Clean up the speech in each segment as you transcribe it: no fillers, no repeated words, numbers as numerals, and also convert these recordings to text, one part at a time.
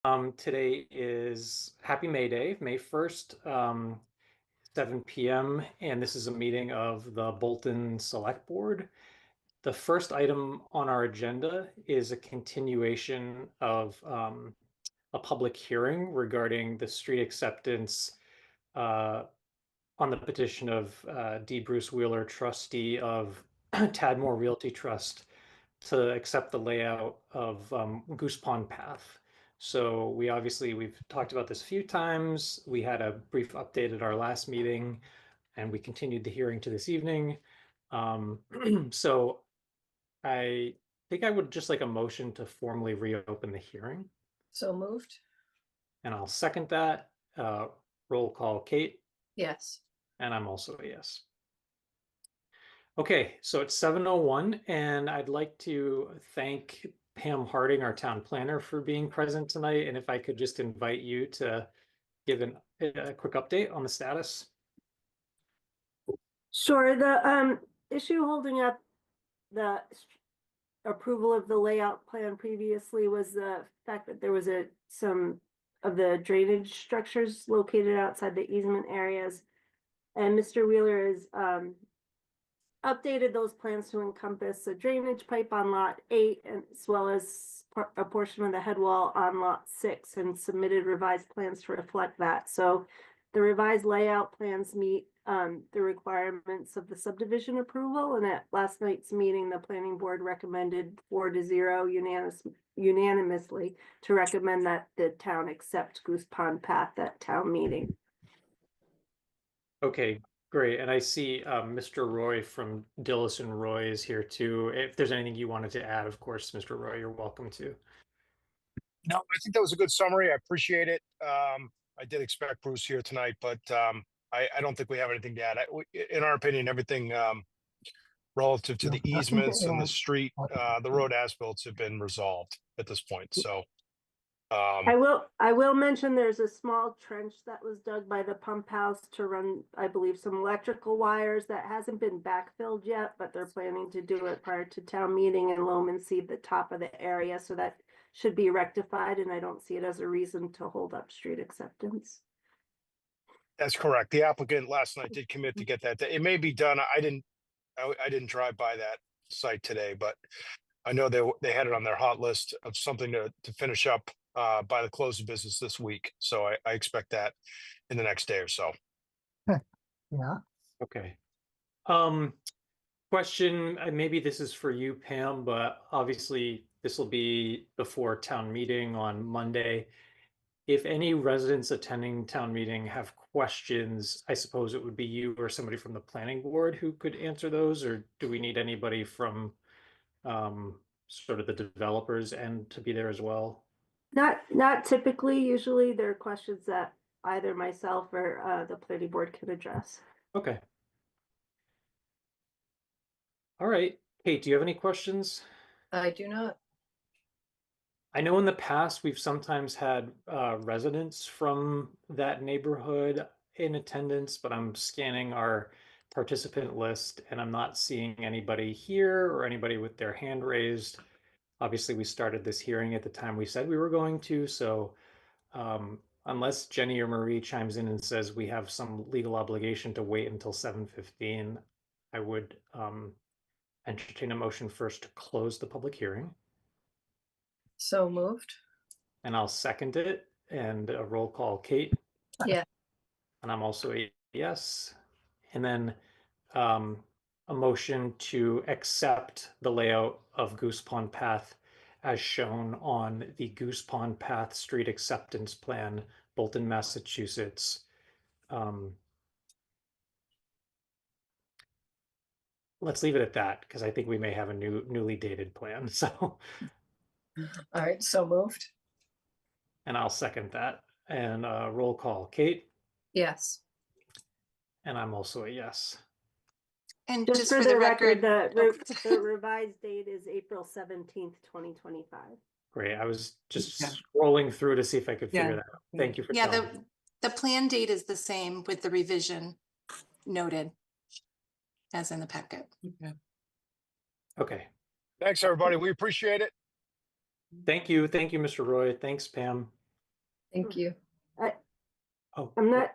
Today is Happy May Day, May 1st, 7 p.m., and this is a meeting of the Bolton Select Board. The first item on our agenda is a continuation of a public hearing regarding the street acceptance on the petition of D. Bruce Wheeler, trustee of Tadmore Realty Trust, to accept the layout of Goose Pond Path. So we've talked about this a few times. We had a brief update at our last meeting, and we continued the hearing to this evening. So I think I would just like a motion to formally reopen the hearing, So moved. and I'll second that. Roll call, Kate, Yes. and I'm also a yes. Okay, so it's 7:01, and I'd like to thank Pam Harding, our town planner, for being present tonight. And if I could just invite you to give a quick update on the status. Sure. The issue holding up the approval of the layout plan previously was the fact that there was some of the drainage structures located outside the easement areas. And Mr. Wheeler has updated those plans to encompass a drainage pipe on lot 8, as well as a portion of the head wall on lot 6, and submitted revised plans to reflect that. So the revised layout plans meet the requirements of the subdivision approval, and at last night's meeting, the planning board recommended 4-0 unanimously to recommend that the town accept Goose Pond Path at town meeting. Okay, great. And I see Mr. Roy from Dillis and Roy is here too. If there's anything you wanted to add, of course, Mr. Roy, you're welcome to. No, I think that was a good summary. I appreciate it. I did expect Bruce here tonight, but I don't think we have anything to add. In our opinion, everything relative to the easements and the street, the road as-built have been resolved at this point. So I will mention there's a small trench that was dug by the pump house to run, I believe, some electrical wires that hasn't been backfilled yet, but they're planning to do it prior to town meeting and loam and seed the top of the area, so that should be rectified, and I don't see it as a reason to hold up street acceptance. that's correct. The applicant last night did commit to get that. It may be done. I didn't drive by that site today, but I know they had it on their hot list of something to finish up by the close of business this week. So I expect that in the next day or so. Yeah. Okay. Question, maybe this is for you, Pam, but obviously this will be before town meeting on Monday. If any residents attending town meeting have questions, I suppose it would be you or somebody from the planning board who could answer those, or do we need anybody from sort of the developers end to be there as well? Not typically. Usually there are questions that either myself or the planning board can address. Okay. All right. Kate, do you have any questions? I do not. I know in the past we've sometimes had residents from that neighborhood in attendance, but I'm scanning our participant list and I'm not seeing anybody here or anybody with their hand raised. Obviously, we started this hearing at the time we said we were going to, so unless Jenny or Marie chimes in and says we have some legal obligation to wait until 7:15, I would entertain a motion first to close the public hearing. So moved. And I'll second it. And a roll call, Kate. Yeah. And I'm also a yes. And then a motion to accept the layout of Goose Pond Path as shown on the Goose Pond Path Street Acceptance Plan, Bolton, Massachusetts. Let's leave it at that because I think we may have a newly dated plan. So, All right. So moved. and I'll second that. And roll call, Kate. Yes. And I'm also a yes. And Just for the record, the revised date is April 17th, 2025. Great. I was just scrolling through to see if I could figure Yeah. that out. Thank you for Yeah, telling me. the plan date is the same with the revision noted as in the packet. Okay. Thanks, everybody. We appreciate it. Thank you. Thank you, Mr. Roy. Thanks, Pam. Thank you. Oh, I'm not,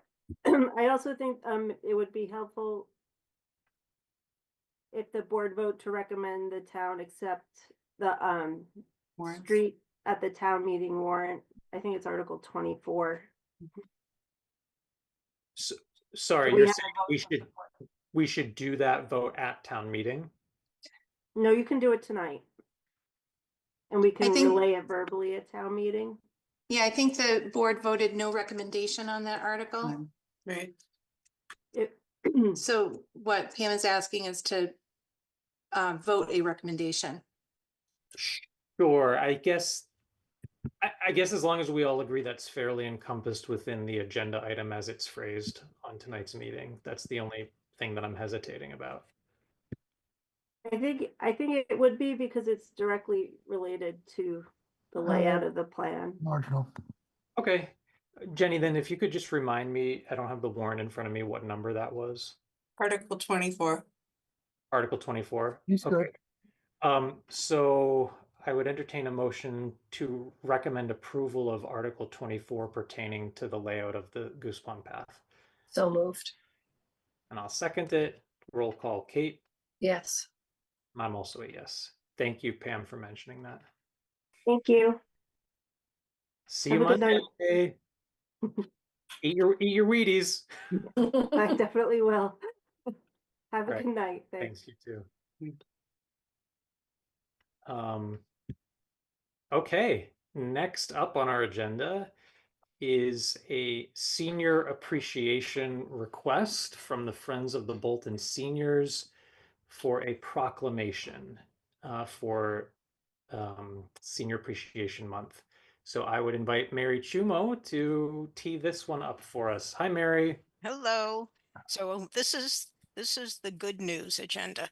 I also think it would be helpful if the board vote to recommend the town accept the Warrants. street at the town meeting warrant. I think it's Article 24. sorry, We you're have saying a vote to support. we should do that vote at town meeting? No, you can do it tonight. And we can think- relay it verbally at town meeting. Yeah, I think the board voted no recommendation on that article. Right. It, So what Pam is asking is to vote a recommendation. Sure, I guess as long as we all agree that's fairly encompassed within the agenda item as it's phrased on tonight's meeting, that's the only thing that I'm hesitating about. I think it would be because it's directly related to the layout of the plan. Marginal. Okay, Jenny, then if you could just remind me, I don't have the warrant in front of me, what number that was? Article 24. Article 24? He's good. Okay. So I would entertain a motion to recommend approval of Article 24 pertaining to the layout of the Goose Pond Path. So moved. And I'll second it. Roll call, Kate. Yes. I'm also a yes. Thank you, Pam, for mentioning that. Thank you. See you Have a good Monday. Eat your Wheaties. I definitely will. Have a Right. good night. Thanks. Thanks, you too. Okay, next up on our agenda is a senior appreciation request from the Friends of the Bolton Seniors for a proclamation for Senior Appreciation Month. So I would invite Mary Chumo to tee this one up for us. Hi, Mary. Hello. So this is the good news agenda.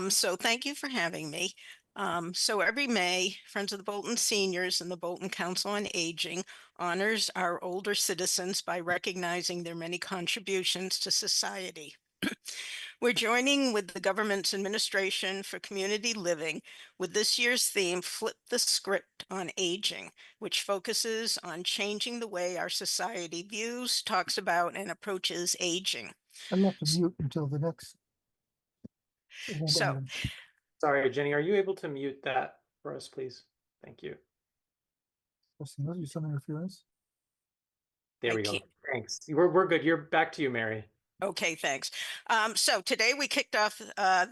So thank you for having me. So every May, Friends of the Bolton Seniors and the Bolton Council on Aging honors our older citizens by recognizing their many contributions to society. We're joining with the government's Administration for Community Living with this year's theme, Flip the Script on Aging, which focuses on changing the way our society views, talks about, and approaches aging. I'm going to mute until the next. So, Sorry, Jenny, are you able to mute that for us, please? Thank you. Some interference. There I we go. can't- Thanks. We're good. You're back to you, Mary. Okay, thanks. So today we kicked off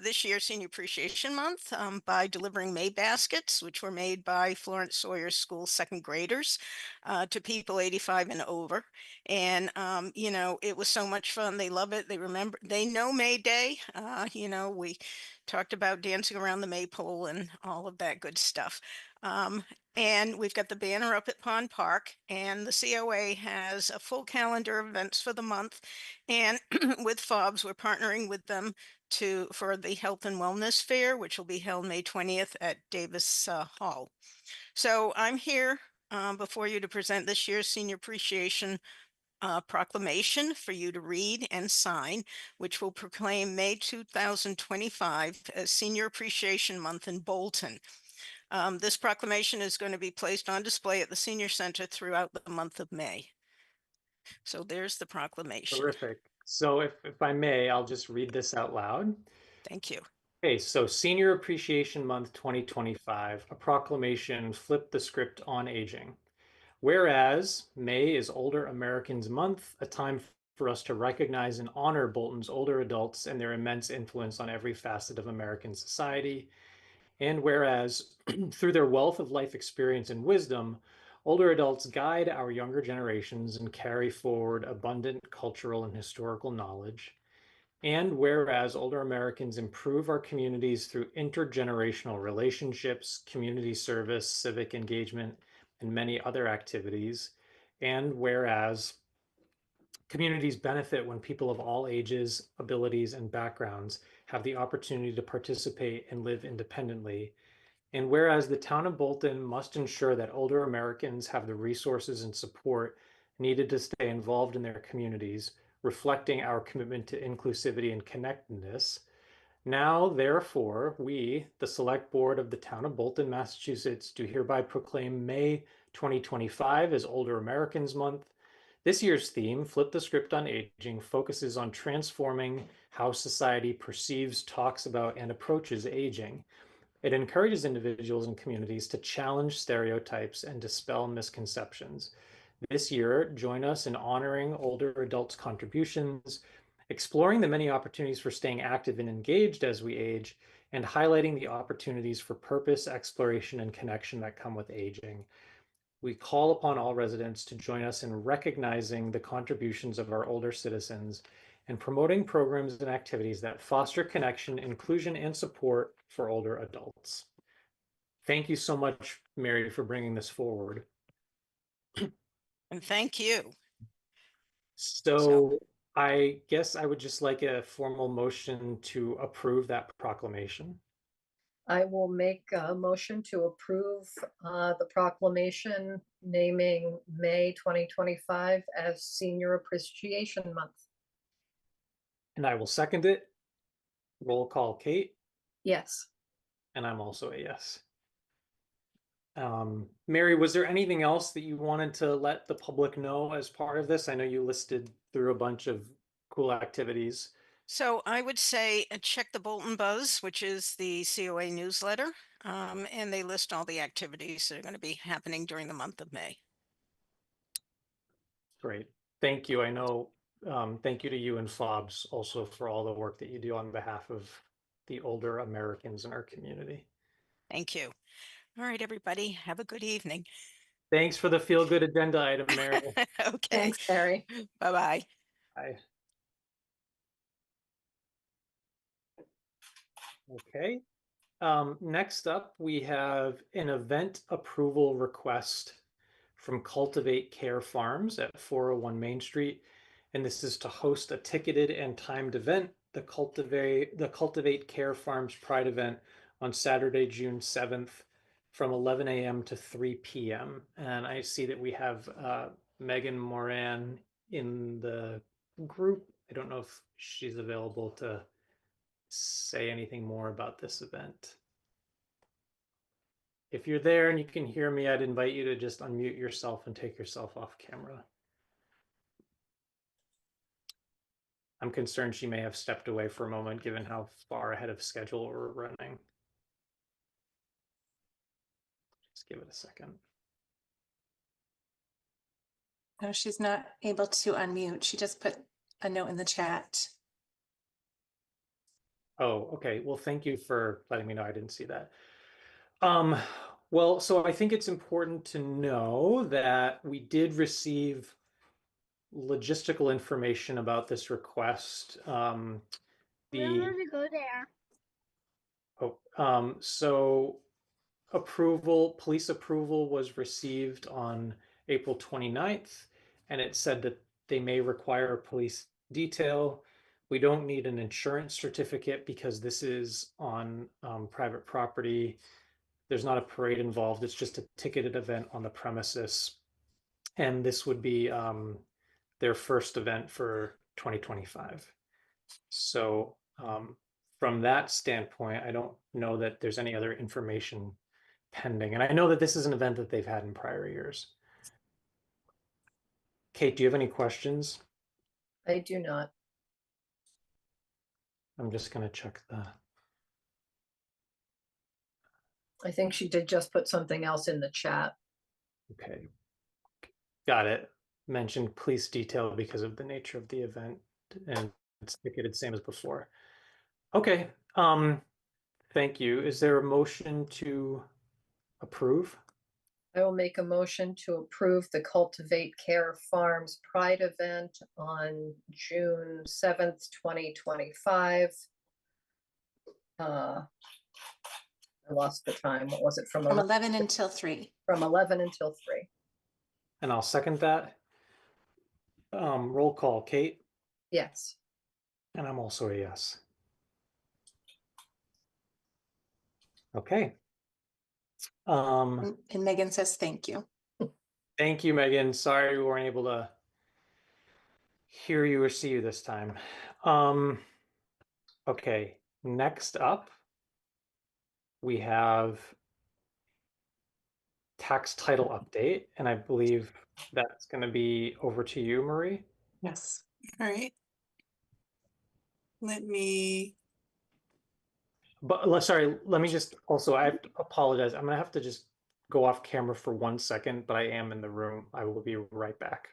this year's Senior Appreciation Month by delivering May baskets, which were made by Florence Sawyer School second graders to people 85 and over. And, you know, it was so much fun. They love it. They remember, they know May Day. You know, we talked about dancing around the maypole and all of that good stuff. And we've got the banner up at Pond Park, and the COA has a full calendar of events for the month. And with FOBS, we're partnering with them for the Health and Wellness Fair, which will be held May 20th at Davis Hall. So I'm here before you to present this year's Senior Appreciation proclamation for you to read and sign, which will proclaim May 2025 as Senior Appreciation Month in Bolton. This proclamation is going to be placed on display at the Senior Center throughout the month of May. So there's the proclamation. Terrific. So if I may, I'll just read this out loud. Thank you. Okay, so Senior Appreciation Month 2025, a proclamation, flip the script on aging. Whereas May is Older Americans Month, a time for us to recognize and honor Bolton's older adults and their immense influence on every facet of American society. And whereas through their wealth of life experience and wisdom, older adults guide our younger generations and carry forward abundant cultural and historical knowledge. And whereas older Americans improve our communities through intergenerational relationships, community service, civic engagement, and many other activities. And whereas communities benefit when people of all ages, abilities, and backgrounds have the opportunity to participate and live independently. And whereas the town of Bolton must ensure that older Americans have the resources and support needed to stay involved in their communities, reflecting our commitment to inclusivity and connectedness. Now, therefore, we, the Select Board of the Town of Bolton, Massachusetts, do hereby proclaim May 2025 is Older Americans Month. This year's theme, Flip the Script on Aging, focuses on transforming how society perceives, talks about, and approaches aging. It encourages individuals and communities to challenge stereotypes and dispel misconceptions. This year, join us in honoring older adults' contributions, exploring the many opportunities for staying active and engaged as we age, and highlighting the opportunities for purpose, exploration, and connection that come with aging. We call upon all residents to join us in recognizing the contributions of our older citizens and promoting programs and activities that foster connection, inclusion, and support for older adults. Thank you so much, Mary, for bringing this forward. And thank you. So I guess I would just like a formal motion to approve that proclamation. I will make a motion to approve the proclamation naming May 2025 as Senior Appreciation Month. And I will second it. Roll call, Kate, Yes. and I'm also a yes. Mary, was there anything else that you wanted to let the public know as part of this? I know you listed through a bunch of cool activities. So I would say check the Bolton Buzz, which is the COA newsletter, and they list all the activities that are going to be happening during the month of May. Great. Thank you. I know, thank you to you and FOBS also for all the work that you do on behalf of the older Americans in our community. Thank you. All right, everybody, have a good evening. Thanks for the feel-good agenda item, Mary. Okay, Thanks, Barry. bye-bye. Bye. Okay. Next up, we have an event approval request from Cultivate Care Farms at 401 Main Street. And this is to host a ticketed and timed event, the Cultivate Care Farms Pride event on Saturday, June 7th from 11 a.m. to 3 p.m. And I see that we have Megan Moran in the group. I don't know if she's available to say anything more about this event. If you're there and you can hear me, I'd invite you to just unmute yourself and take yourself off camera. I'm concerned she may have stepped away for a moment given how far ahead of schedule we're running. Just give it a second. No, she's not able to unmute. She just put a note in the chat. Oh, okay. Well, thank you for letting me know. I didn't see that. Well, so I think it's important to know that we did receive logistical information about this request. Go there. So police approval was received on April 29th, and it said that they may require a police detail. We don't need an insurance certificate because this is on private property. There's not a parade involved. It's just a ticketed event on the premises. And this would be their first event for 2025. So from that standpoint, I don't know that there's any other information pending. And I know that this is an event that they've had in prior years. Kate, do you have any questions? I do not. I'm just going to check the... I think she did just put something else in the chat. Okay. Got it. Mentioned police detail because of the nature of the event, and it's ticketed same as before. Okay. Thank you. Is there a motion to approve? I will make a motion to approve the Cultivate Care Farms Pride event on June 7th, 2025. I lost the time. What was it? From From 11 11 until 3. from 11 until 3. And I'll second that. Roll call, Kate, Yes. and I'm also a yes. Okay. And Megan says thank you. Thank you, Megan. Sorry we weren't able to hear you or see you this time. Okay, next up, we have tax title update, and I believe that's going to be over to you, Marie. Yes. All right. Let me, But sorry, let me just also, I have to apologize. I'm gonna have to just go off camera for 1 second, but I am in the room. I will be right back.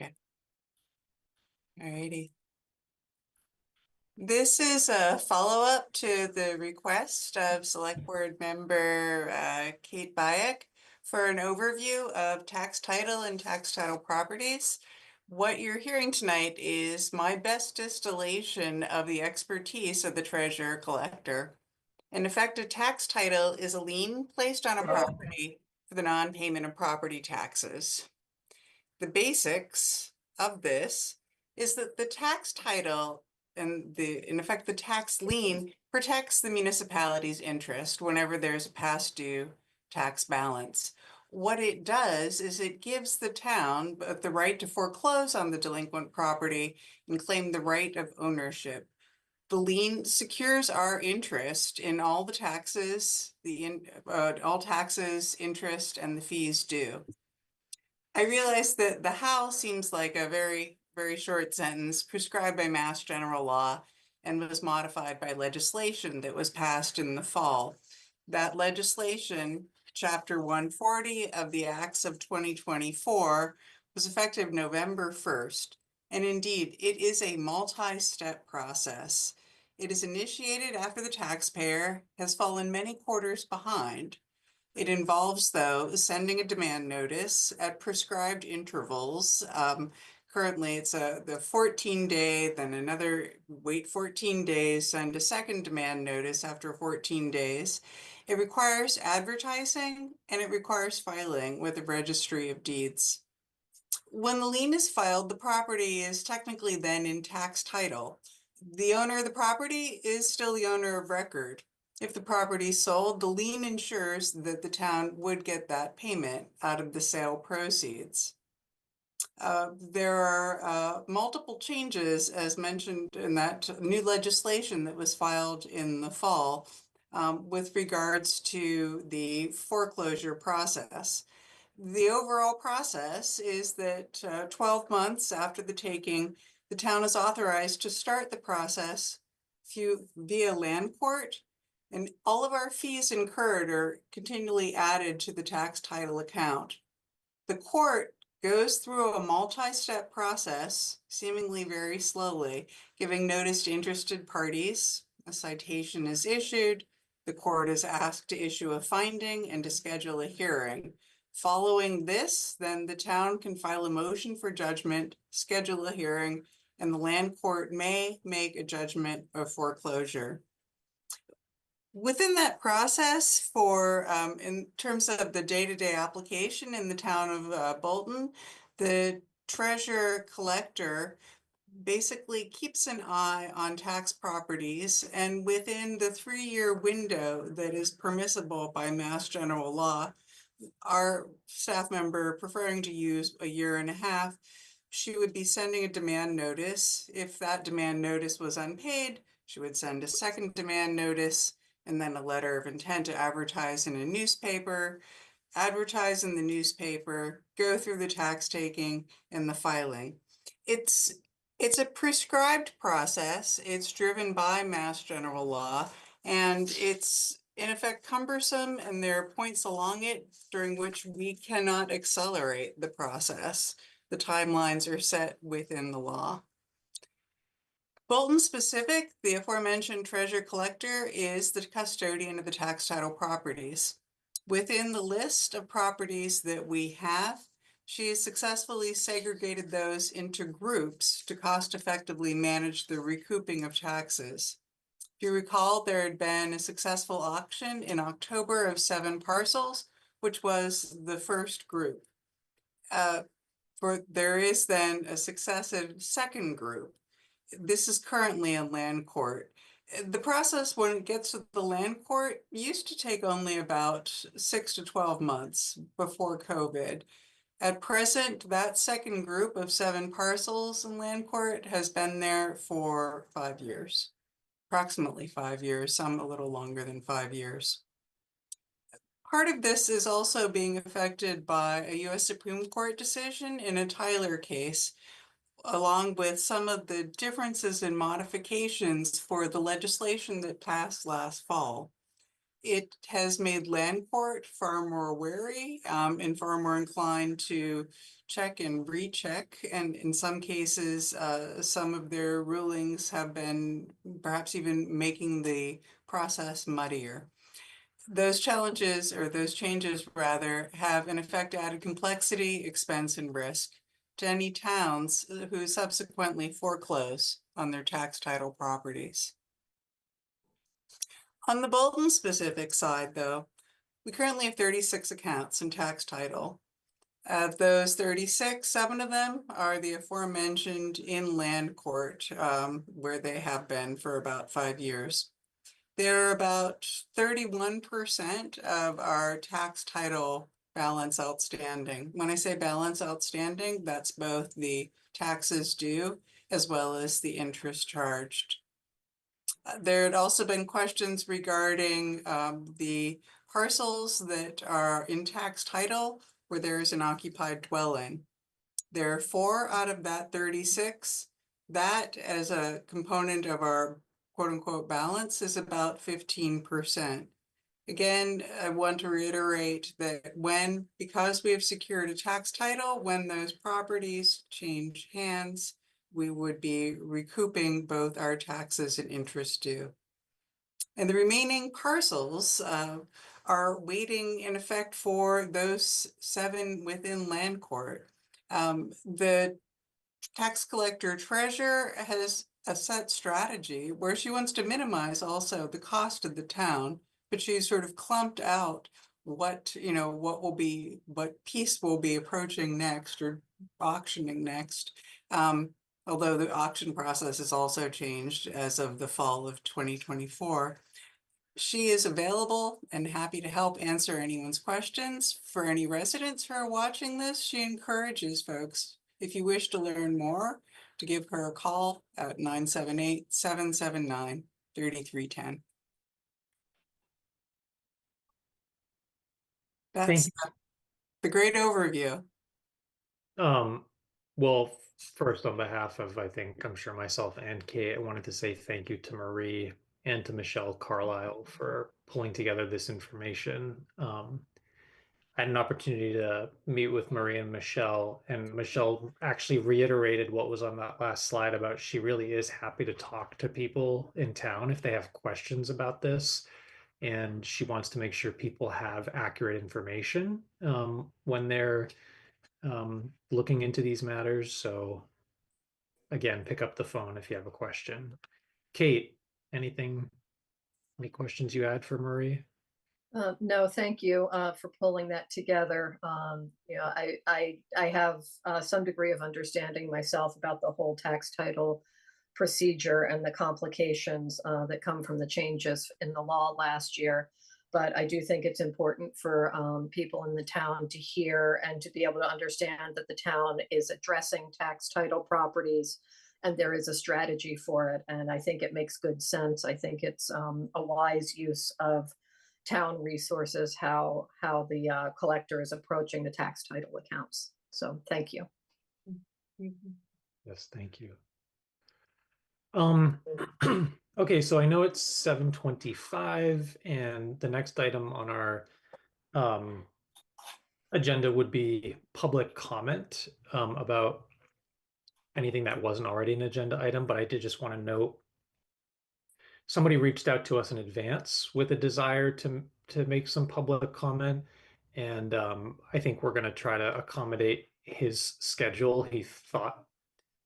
all righty. This is a follow-up to the request of Select Board Member Kate Bayek for an overview of tax title and tax title properties. What you're hearing tonight is my best distillation of the expertise of the treasurer collector. In effect, a tax title is a lien placed on a property for the non-payment of property taxes. The basics of this is that the tax title and in effect, the tax lien protects the municipality's interest whenever there's a past due tax balance. What it does is it gives the town the right to foreclose on the delinquent property and claim the right of ownership. The lien secures our interest in all the taxes, all taxes, interest, and the fees due. I realize that the how seems like a very, very short sentence prescribed by Mass General Law and was modified by legislation that was passed in the fall. That legislation, Chapter 140 of the Acts of 2024, was effective November 1st. And indeed, it is a multi-step process. It is initiated after the taxpayer has fallen many quarters behind. It involves, though, sending a demand notice at prescribed intervals. Currently, it's the 14-day, then another wait 14 days, send a second demand notice after 14 days. It requires advertising and it requires filing with the Registry of Deeds. When the lien is filed, the property is technically then in tax title. The owner of the property is still the owner of record. If the property is sold, the lien ensures that the town would get that payment out of the sale proceeds. There are multiple changes, as mentioned in that new legislation that was filed in the fall with regards to the foreclosure process. The overall process is that 12 months after the taking, the town is authorized to start the process via land court, and all of our fees incurred are continually added to the tax title account. The court goes through a multi-step process, seemingly very slowly, giving notice to interested parties. A citation is issued. The court is asked to issue a finding and to schedule a hearing. Following this, then the town can file a motion for judgment, schedule a hearing, and the land court may make a judgment of foreclosure. Within that process in terms of the day-to-day application in the town of Bolton, the treasurer collector basically keeps an eye on tax properties, and within the 3-year window that is permissible by Mass General Law, our staff member preferring to use 1.5 years, she would be sending a demand notice. If that demand notice was unpaid, she would send a second demand notice and then a letter of intent to advertise in a newspaper, advertise in the newspaper, go through the tax taking and the filing. It's a prescribed process. It's driven by Mass General Law, and it's in effect cumbersome, and there are points along it during which we cannot accelerate the process. The timelines are set within the law. Bolton specific, the aforementioned treasurer collector is the custodian of the tax title properties. Within the list of properties that we have, she has successfully segregated those into groups to cost effectively manage the recouping of taxes. If you recall, there had been a successful auction in October of 7 parcels, which was the first group. There is then a successive second group. This is currently in land court. The process, when it gets to the land court, used to take only about 6 to 12 months before COVID. At present, that second group of 7 parcels in land court has been there for 5 years, approximately 5 years, some a little longer than 5 years. Part of this is also being affected by a US Supreme Court decision in a Tyler case, along with some of the differences and modifications for the legislation that passed last fall. It has made land court far more wary and far more inclined to check and recheck. And in some cases, some of their rulings have been perhaps even making the process muddier. Those challenges, or those changes rather, have in effect added complexity, expense, and risk to any towns who subsequently foreclose on their tax title properties. On the Bolton specific side, though, we currently have 36 accounts in tax title. Of those 36, 7 of them are the aforementioned in land court, where they have been for about 5 years. They're about 31% of our tax title balance outstanding. When I say balance outstanding, that's both the taxes due as well as the interest charged. There had also been questions regarding the parcels that are in tax title where there is an occupied dwelling. There are 4 out of that 36. That, as a component of our quote unquote balance, is about 15%. Again, I want to reiterate that because we have secured a tax title, when those properties change hands, we would be recouping both our taxes and interest due. And the remaining parcels are waiting in effect for those 7 within land court. The tax collector treasurer has a set strategy where she wants to minimize also the cost of the town, but she's sort of clumped out what piece will be approaching next or auctioning next. Although the auction process has also changed as of the fall of 2024. She is available and happy to help answer anyone's questions. For any residents who are watching this, she encourages folks, if you wish to learn more, to give her a call at 978-779-3310. That's the great overview. Well, first, on behalf of, I'm sure myself and Kate, I wanted to say thank you to Marie and to Michelle Carlisle for pulling together this information. I had an opportunity to meet with Marie and Michelle actually reiterated what was on that last slide about she really is happy to talk to people in town if they have questions about this. And she wants to make sure people have accurate information when they're looking into these matters. So again, pick up the phone if you have a question. Kate, any questions you had for Marie? No, thank you for pulling that together. I have some degree of understanding myself about the whole tax title procedure and the complications that come from the changes in the law last year. But I do think it's important for people in the town to hear and to be able to understand that the town is addressing tax title properties and there is a strategy for it. And I think it makes good sense. I think it's a wise use of town resources, how the collector is approaching the tax title accounts. So thank you. Yes, thank you. Okay, so I know it's 7:25 and the next item on our agenda would be public comment about anything that wasn't already an agenda item, but I did just want to note somebody reached out to us in advance with a desire to make some public comment, and I think we're going to try to accommodate his schedule. He thought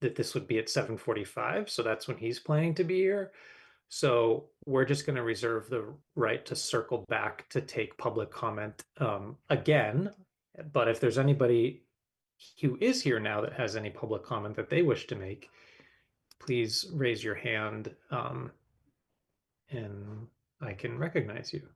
that this would be at 7:45, so that's when he's planning to be here. So we're just going to reserve the right to circle back to take public comment again. But if there's anybody who is here now that has any public comment that they wish to make, please raise your hand and I can recognize you.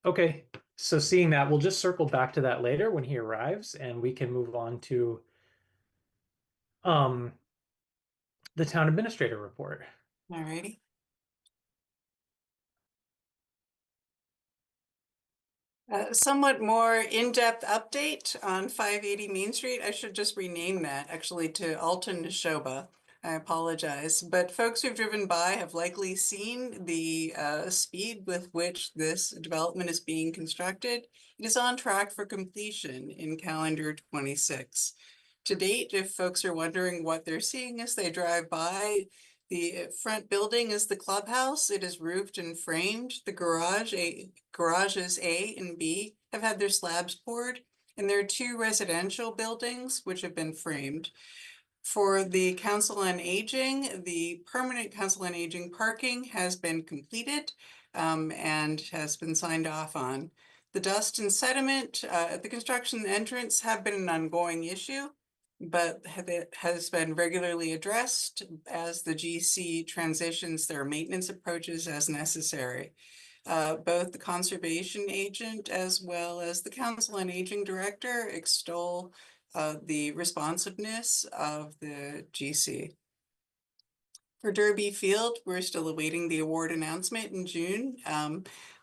Okay, so seeing that, we'll just circle back to that later when he arrives and we can move on to the town administrator report. All righty. Somewhat more in-depth update on 580 Main Street. I should just rename that actually to Alton Neshoba. I apologize, but folks who've driven by have likely seen the speed with which this development is being constructed. It is on track for completion in calendar 26. To date, if folks are wondering what they're seeing as they drive by, the front building is the clubhouse. It is roofed and framed. The garages A and B have had their slabs poured, and there are 2 residential buildings which have been framed. For the Council on Aging, the permanent Council on Aging parking has been completed and has been signed off on. The dust and sediment at the construction entrance have been an ongoing issue, but it has been regularly addressed as the GC transitions their maintenance approaches as necessary. Both the conservation agent as well as the Council on Aging director extol the responsiveness of the GC. For Derby Field, we're still awaiting the award announcement in June,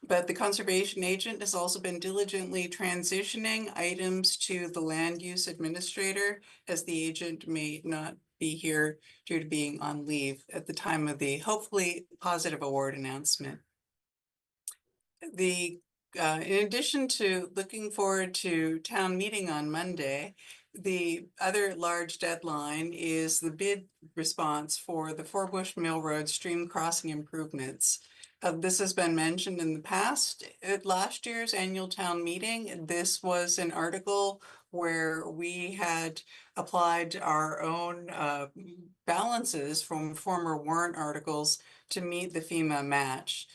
but the conservation agent has also been diligently transitioning items to the land use administrator, as the agent may not be here due to being on leave at the time of the hopefully positive award announcement. In addition to looking forward to town meeting on Monday, the other large deadline is the bid response for the Forbush Mill Road stream crossing improvements. This has been mentioned in the past. At last year's annual town meeting, this was an article where we had applied our own balances from former warrant articles to meet the FEMA match.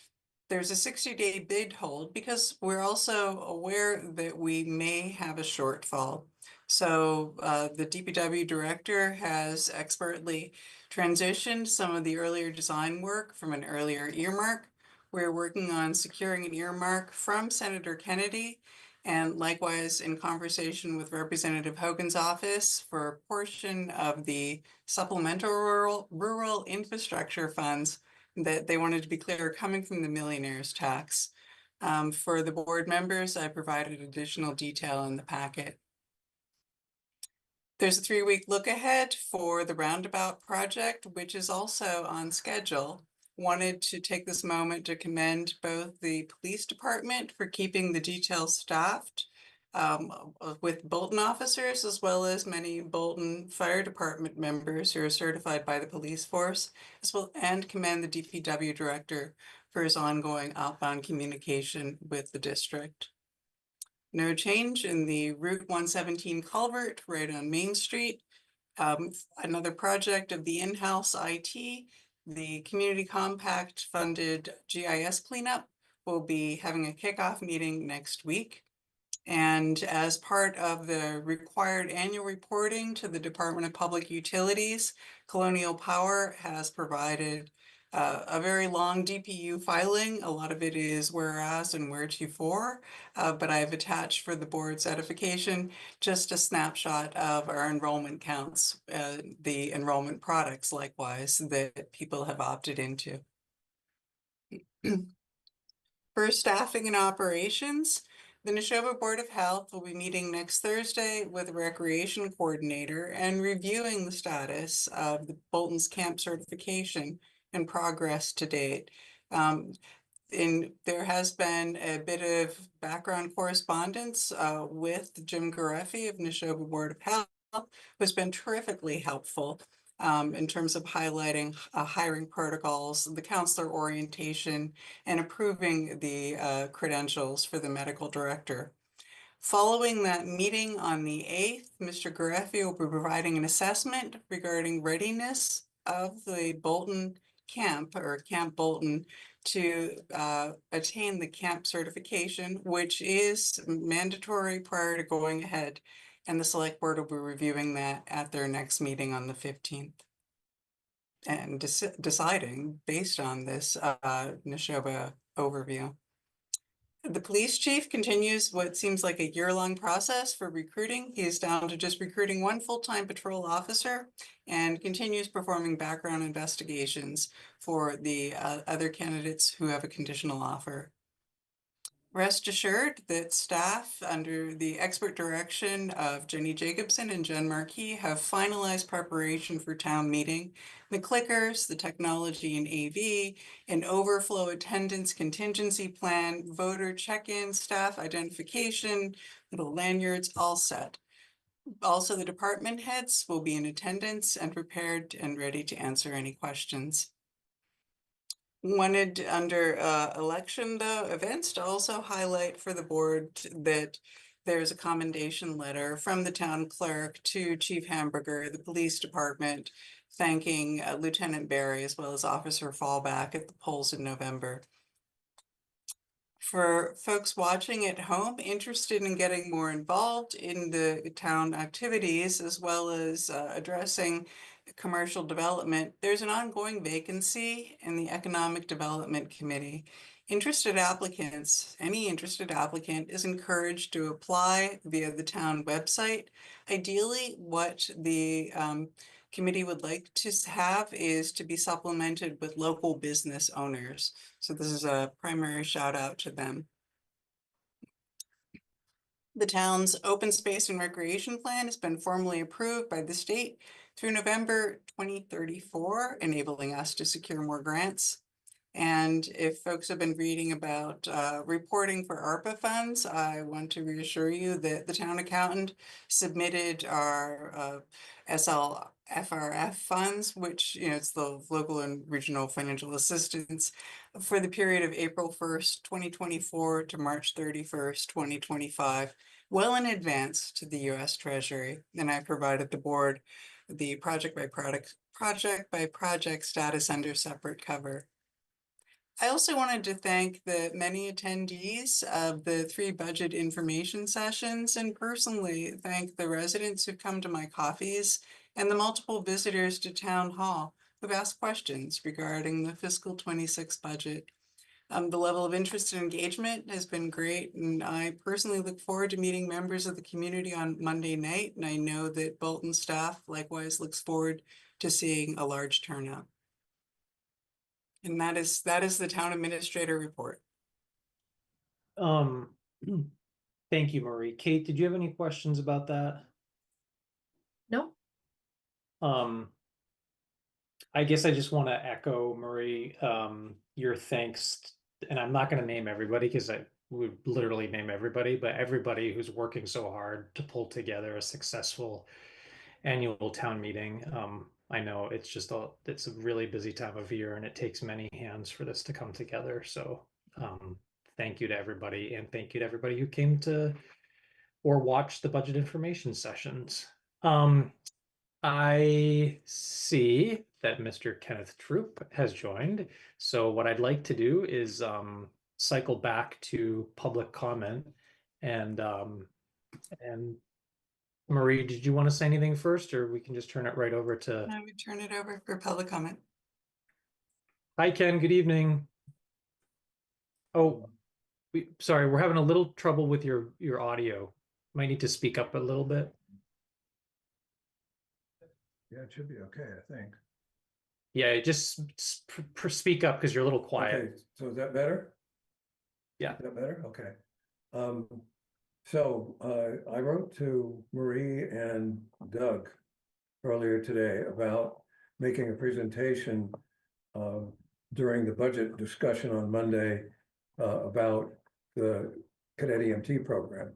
There's a 60-day bid hold because we're also aware that we may have a shortfall. So the DPW director has expertly transitioned some of the earlier design work from an earlier earmark. We're working on securing an earmark from Senator Kennedy, and likewise in conversation with Representative Hogan's office for a portion of the supplemental rural infrastructure funds that they wanted to be clear coming from the millionaire's tax. For the board members, I provided additional detail in the packet. There's a 3-week look ahead for the roundabout project, which is also on schedule. Wanted to take this moment to commend both the police department for keeping the detail staffed with Bolton officers, as well as many Bolton Fire Department members who are certified by the police force, as well, and commend the DPW director for his ongoing outbound communication with the district. No change in the Route 117 culvert right on Main Street. Another project of the in-house IT, the Community Compact funded GIS cleanup will be having a kickoff meeting next week. And as part of the required annual reporting to the Department of Public Utilities, Colonial Power has provided a very long DPU filing. A lot of it is whereas and wheretofore, but I've attached for the board's edification just a snapshot of our enrollment counts, the enrollment products likewise that people have opted into. For staffing and operations, the Neshoba Board of Health will be meeting next Thursday with a recreation coordinator and reviewing the status of the Bolton's camp certification and progress to date. There has been a bit of background correspondence with Jim Gareffi of Neshoba Board of Health, who's been terrifically helpful in terms of highlighting hiring protocols, the counselor orientation, and approving the credentials for the medical director. Following that meeting on the 8th, Mr. Gareffi will be providing an assessment regarding readiness of the Bolton camp or Camp Bolton to attain the camp certification, which is mandatory prior to going ahead. And the select board will be reviewing that at their next meeting on the 15th and deciding based on this Neshoba overview. The police chief continues what seems like a year-long process for recruiting. He is down to just recruiting 1 full-time patrol officer and continues performing background investigations for the other candidates who have a conditional offer. Rest assured that staff, under the expert direction of Jenny Jacobson and Jen Markey, have finalized preparation for town meeting. The clickers, the technology and AV, an overflow attendance contingency plan, voter check-in, staff identification, little lanyards, all set. Also, the department heads will be in attendance and prepared and ready to answer any questions. Wanted under election though events to also highlight for the board that there's a commendation letter from the town clerk to Chief Hamburger, the police department, thanking Lieutenant Barry as well as Officer Fallback at the polls in November. For folks watching at home interested in getting more involved in the town activities as well as addressing commercial development, there's an ongoing vacancy in the Economic Development Committee. Interested applicants, any interested applicant is encouraged to apply via the town website. Ideally, what the committee would like to have is to be supplemented with local business owners. So this is a primary shout out to them. The town's open space and recreation plan has been formally approved by the state through November 2034, enabling us to secure more grants. And if folks have been reading about reporting for ARPA funds, I want to reassure you that the town accountant submitted our SLFRF funds, which, you know, it's the local and regional financial assistance for the period of April 1st, 2024 to March 31st, 2025, well in advance to the US Treasury. And I provided the board the project by project status under separate cover. I also wanted to thank the many attendees of the 3 budget information sessions and personally thank the residents who've come to my coffees and the multiple visitors to Town Hall who've asked questions regarding the fiscal 26 budget. The level of interest and engagement has been great, and I personally look forward to meeting members of the community on Monday night, and I know that Bolton staff likewise looks forward to seeing a large turnout. And that is the town administrator report. Thank you, Marie. Kate, did you have any questions about that? No? I guess I just want to echo, Marie, your thanks. And I'm not going to name everybody because I would literally name everybody, but everybody who's working so hard to pull together a successful annual town meeting. I know it's a really busy time of year and it takes many hands for this to come together. So thank you to everybody, and thank you to everybody who came to or watched the budget information sessions. I see that Mr. Kenneth Troop has joined. So what I'd like to do is cycle back to public comment, and Marie, did you want to say anything first, or we can just turn it right over to? Now we turn it over for public comment. Hi, Ken. Good evening. Oh, sorry, we're having a little trouble with your audio. Might need to speak up a little bit. Yeah, it should be okay, I think. Yeah, just speak up because you're a little quiet. Okay, so is that better? Yeah. Is that better? Okay. So I wrote to Marie and Doug earlier today about making a presentation during the budget discussion on Monday about the cadet EMT program.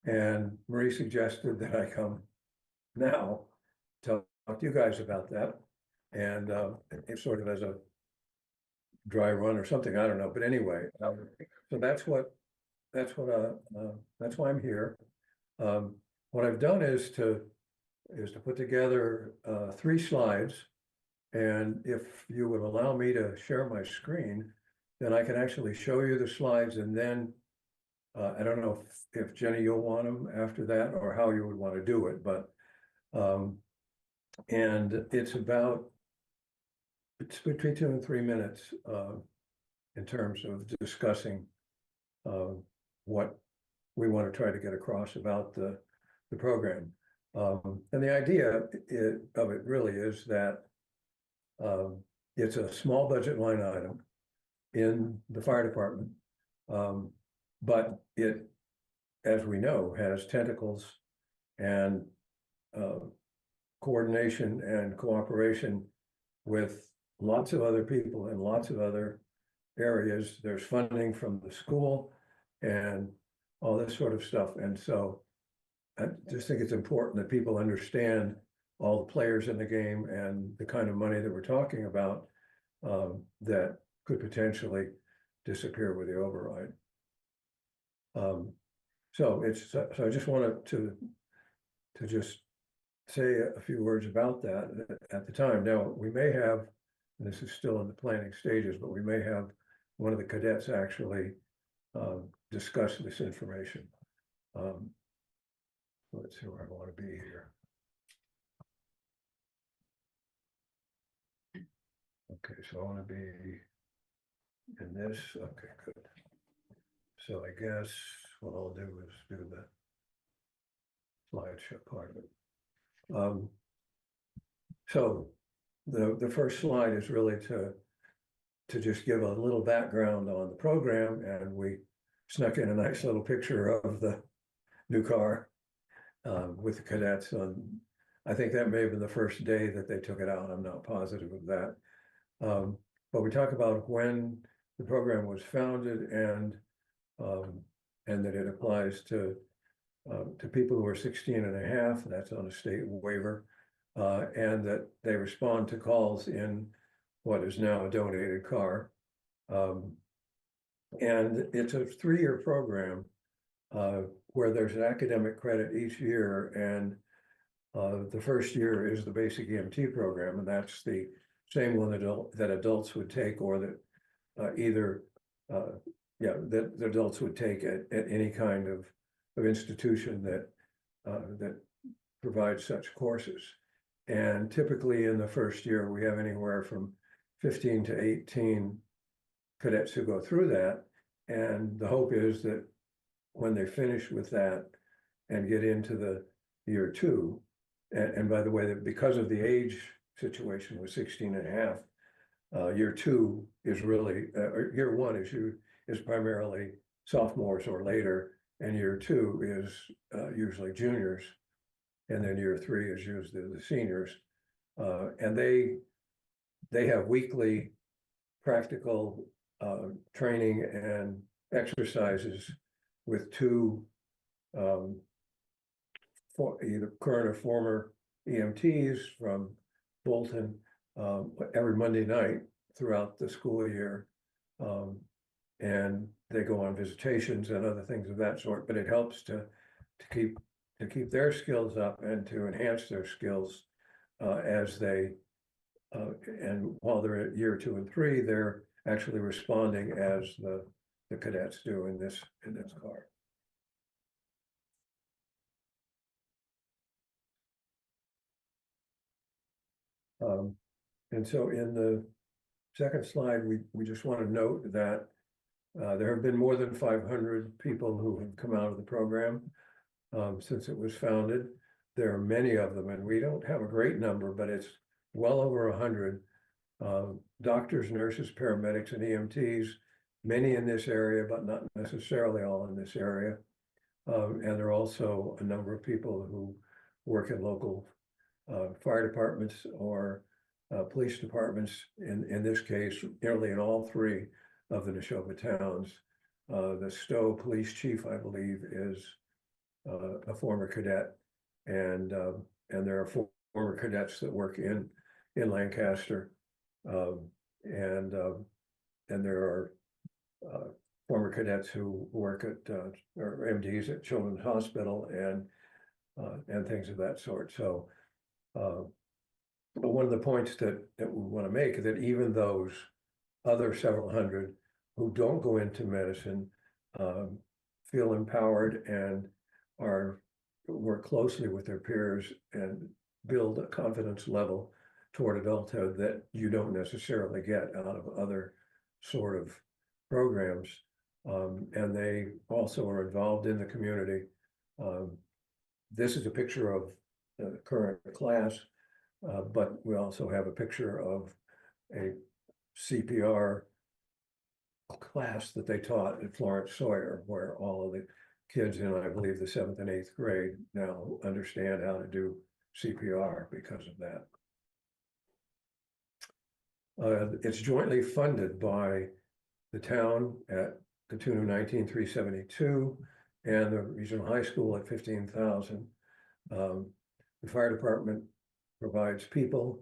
And Marie suggested that I come now to talk to you guys about that. And it's sort of as a dry run or something, I don't know, but anyway, so that's why I'm here. What I've done is to put together 3 slides, and if you would allow me to share my screen, then I can actually show you the slides, and then I don't know if Jenny, you'll want them after that or how you would want to do it, but and it's between 2 and 3 minutes in terms of discussing what we want to try to get across about the program. And the idea of it really is that it's a small budget line item in the fire department. but it, as we know, has tentacles and coordination and cooperation with lots of other people in lots of other areas. There's funding from the school and all this sort of stuff. And so I just think it's important that people understand all the players in the game and the kind of money that we're talking about that could potentially disappear with the override. So I just wanted to just say a few words about that at the time. Now, we may have, and this is still in the planning stages, but we may have one of the cadets actually discuss this information. Let's see where I want to be here. Okay, so I want to be in this. Okay, good. So I guess what I'll do is do the slideshow part of it. So the first slide is really to just give a little background on the program, and we snuck in a nice little picture of the new car with the cadets on. I think that may have been the first day that they took it out. I'm not positive of that. But we talk about when the program was founded and that it applies to people who are 16 and a half, that's on a state waiver, and that they respond to calls in what is now a donated car. And it's a 3-year program where there's an academic credit each year, and the first year is the basic EMT program, and that's the same one that adults would take, or that that adults would take at any kind of institution that provides such courses. And typically in the first year, we have anywhere from 15 to 18 cadets who go through that. And the hope is that when they finish with that and get into the year 2, and by the way, that because of the age situation with 16 and a half, year 2 is really, year 1 is primarily sophomores or later, and year 2 is usually juniors, and then year 3 is usually the seniors. And they have weekly practical training and exercises with 2 either current or former EMTs from Bolton every Monday night throughout the school year. And they go on visitations and other things of that sort, but it helps to keep their skills up and to enhance their skills as they and while they're at year 2 and 3, they're actually responding as the cadets do in this car. And so in the second slide, we just want to note that there have been more than 500 people who have come out of the program since it was founded. There are many of them, and we don't have a great number, but it's well over 100 doctors, nurses, paramedics, and EMTs, many in this area, but not necessarily all in this area. And there are also a number of people who work in local fire departments or police departments, in this case, nearly in all 3 of the Neshoba towns. The Stowe police chief, I believe, is a former cadet, and there are former cadets that work in Lancaster, and there are former cadets who work at or MDs at Children's Hospital and things of that sort. So but one of the points that we want to make is that even those other several hundred who don't go into medicine feel empowered and work closely with their peers and build a confidence level toward adulthood that you don't necessarily get out of other sort of programs. And they also are involved in the community. This is a picture of the current class, but we also have a picture of a CPR class that they taught at Florence Sawyer, where all of the kids in, I believe, the 7th and 8th grade now understand how to do CPR because of that. It's jointly funded by the town at the tune of 19,372 and the regional high school at 15,000. The fire department provides people.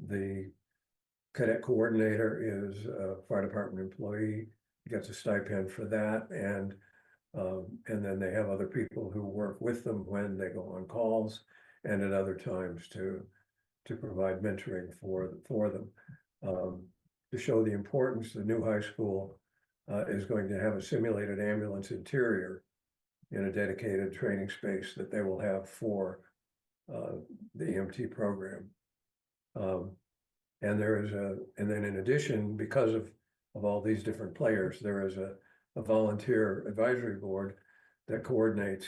The cadet coordinator is a fire department employee, gets a stipend for that, and then they have other people who work with them when they go on calls and at other times to provide mentoring for them. To show the importance, the new high school is going to have a simulated ambulance interior in a dedicated training space that they will have for the EMT program. And then in addition, because of all these different players, there is a volunteer advisory board that coordinates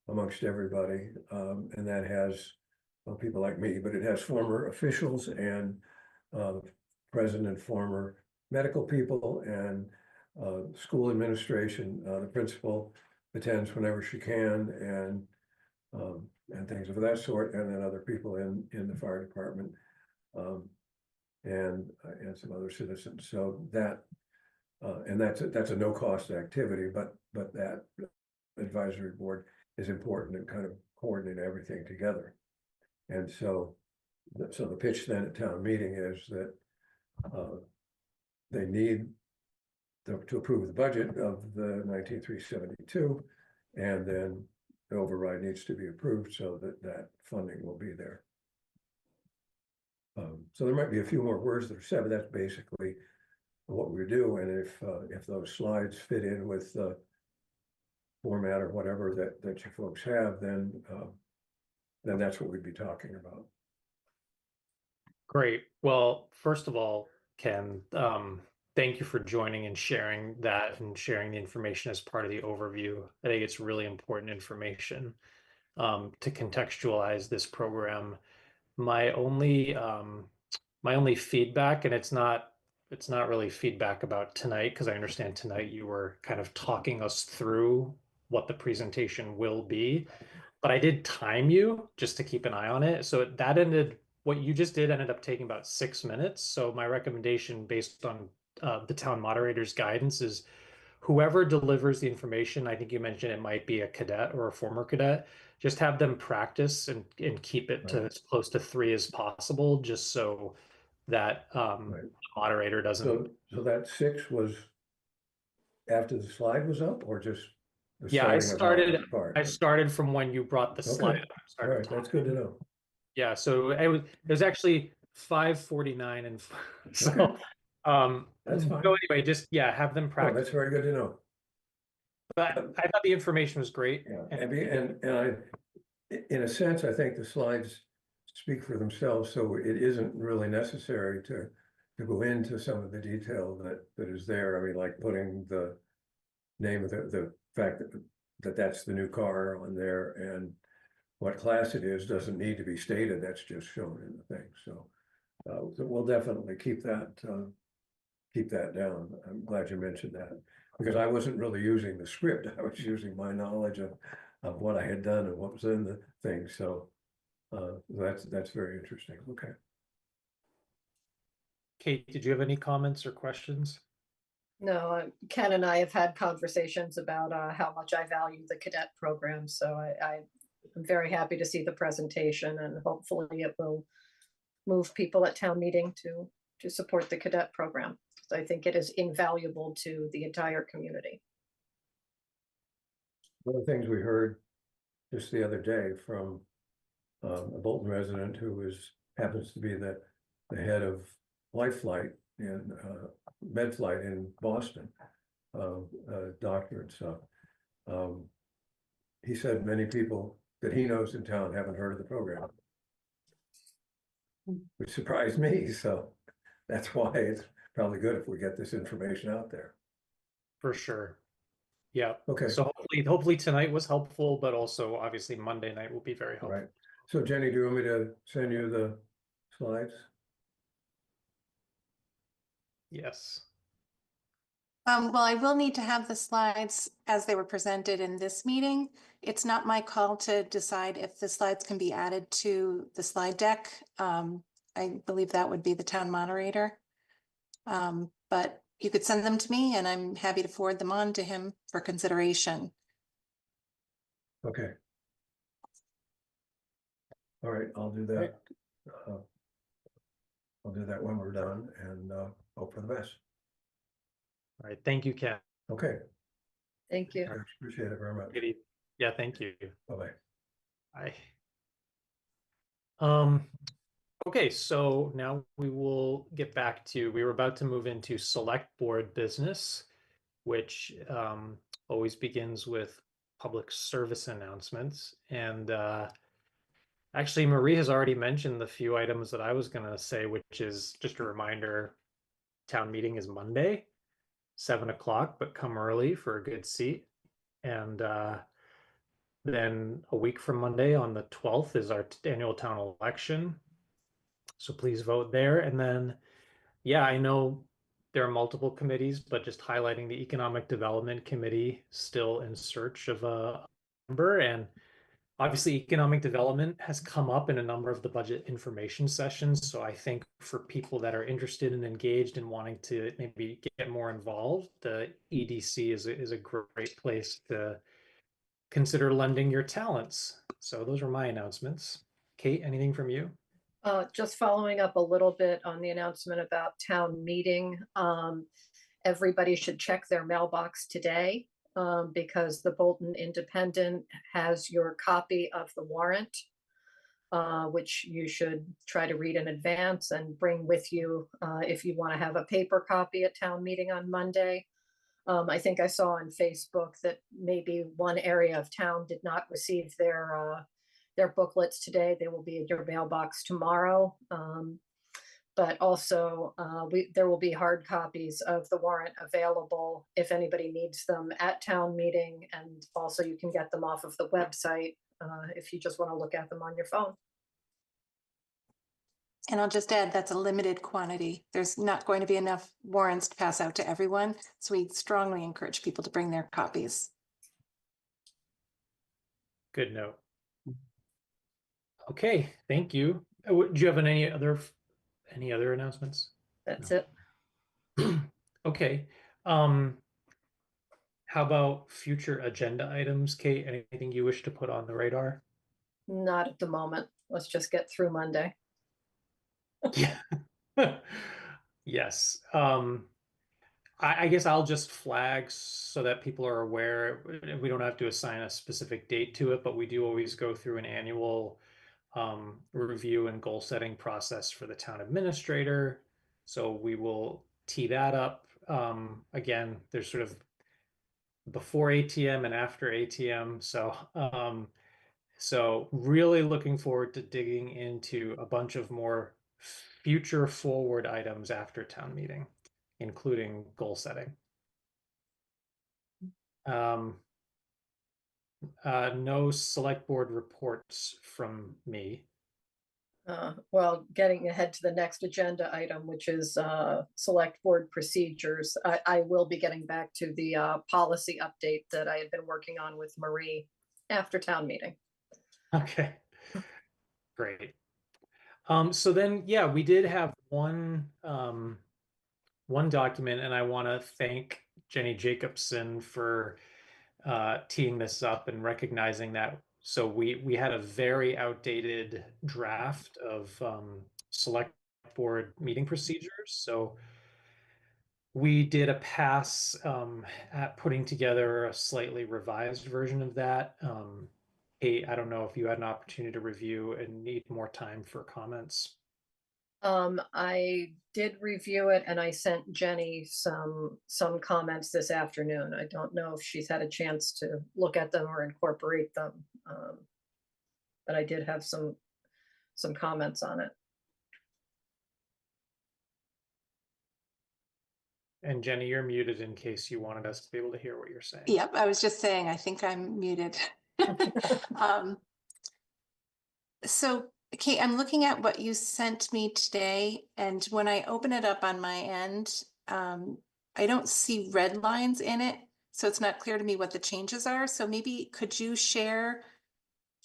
amongst everybody. And that has, well, people like me, but it has former officials and present and former medical people and school administration. The principal attends whenever she can, and things of that sort, and then other people in the fire department, and some other citizens. So that and that's a no-cost activity, but that advisory board is important and kind of coordinate everything together. And so the pitch then at town meeting is that they need to approve the budget of the 19,372, and then the override needs to be approved so that funding will be there. So there might be a few more words that are said, but that's basically what we do. And if those slides fit in with the format or whatever that you folks have, then that's what we'd be talking about. Great. Well, first of all, Ken, thank you for joining and sharing that and sharing the information as part of the overview. I think it's really important information to contextualize this program. My only feedback, and it's not really feedback about tonight, because I understand tonight you were kind of talking us through what the presentation will be, but I did time you just to keep an eye on it. So what you just did ended up taking about 6 minutes. So my recommendation, based on the town moderator's guidance, is whoever delivers the information, I think you mentioned it might be a cadet or a former cadet, just have them practice and keep it to as close to 3 as possible, just so that the moderator doesn't. So that 6 was after the slide was up, or just the Yeah, I starting of how it was part? started from when you brought the slide up. All right, that's good to know. Yeah, so it was actually 5:49, and so Okay. That's fine. so anyway, just have them Oh, practice. that's very good to know. But I thought the information was great. Yeah, and I, in a sense, I think the slides speak for themselves, so it isn't really necessary to go into some of the detail that is there. I mean, like putting the name of the fact that that's the new car on there, and what class it is doesn't need to be stated. That's just shown in the thing. So we'll definitely keep that down. I'm glad you mentioned that, because I wasn't really using the script. I was using my knowledge of what I had done and what was in the thing. So that's very interesting. Okay. Kate, did you have any comments or questions? No, Ken and I have had conversations about how much I value the cadet program. So I'm very happy to see the presentation, and hopefully it will move people at town meeting to support the cadet program. So I think it is invaluable to the entire community. One of the things we heard just the other day from a Bolton resident who happens to be the head of Life Flight in MedFlight in Boston, doctor and stuff. He said many people that he knows in town haven't heard of the program, which surprised me. So that's why it's probably good if we get this information out there. For sure. Yeah. Okay. So hopefully tonight was helpful, but also obviously Monday night will be very All helpful. right. So Jenny, do you want me to send you the slides? Yes. Well, I will need to have the slides as they were presented in this meeting. It's not my call to decide if the slides can be added to the slide deck. I believe that would be the town moderator. But you could send them to me and I'm happy to forward them on to him for consideration. Okay. All right, I'll do that. I'll do that when we're done and hope for the best. All right, thank you, Ken. Okay, Thank you. I appreciate it very much. Good evening. Yeah, thank you. Bye-bye. Bye. Okay, so now we will get back to, we were about to move into select board business, which always begins with public service announcements. And actually, Marie has already mentioned the few items that I was going to say, which is just a reminder, town meeting is Monday, 7 o'clock, but come early for a good seat. And then a week from Monday on the 12th is our annual town election. So please vote there. And then, yeah, I know there are multiple committees, but just highlighting the Economic Development Committee still in search of a member. And obviously, economic development has come up in a number of the budget information sessions. So I think for people that are interested and engaged and wanting to maybe get more involved, the EDC is a great place to consider lending your talents. So those are my announcements. Kate, anything from you? Just following up a little bit on the announcement about town meeting. Everybody should check their mailbox today because the Bolton Independent has your copy of the warrant, which you should try to read in advance and bring with you if you want to have a paper copy at town meeting on Monday. I think I saw on Facebook that maybe one area of town did not receive their booklets today. They will be in your mailbox tomorrow. But also there will be hard copies of the warrant available if anybody needs them at town meeting. And also you can get them off of the website if you just want to look at them on your phone. And I'll just add, that's a limited quantity. There's not going to be enough warrants to pass out to everyone. So we strongly encourage people to bring their copies. Good note. Okay, thank you. Do you have any other announcements? That's No. it. Okay. How about future agenda items, Kate? Anything you wish to put on the radar? Not at the moment. Let's just get through Monday. Yeah. Yes. I guess I'll just flag so that people are aware. We don't have to assign a specific date to it, but we do always go through an annual review and goal setting process for the town administrator. So we will tee that up. Again, there's sort of before ATM and after ATM. So really looking forward to digging into a bunch of more future forward items after town meeting, including goal setting. No select board reports from me. Well, getting ahead to the next agenda item, which is select board procedures. I will be getting back to the policy update that I had been working on with Marie after town meeting. Okay, great. So then, yeah, we did have one document, and I want to thank Jenny Jacobson for teeing this up and recognizing that. So we had a very outdated draft of select board meeting procedures. So we did a pass at putting together a slightly revised version of that. Kate, I don't know if you had an opportunity to review and need more time for comments. I did review it and I sent Jenny some comments this afternoon. I don't know if she's had a chance to look at them or incorporate them. But I did have some comments on it. And Jenny, you're muted in case you wanted us to be able to hear what you're saying. Yep, I was just saying, I think I'm muted. So, Kate, I'm looking at what you sent me today, and when I open it up on my end, I don't see red lines in it, so it's not clear to me what the changes are. So maybe could you share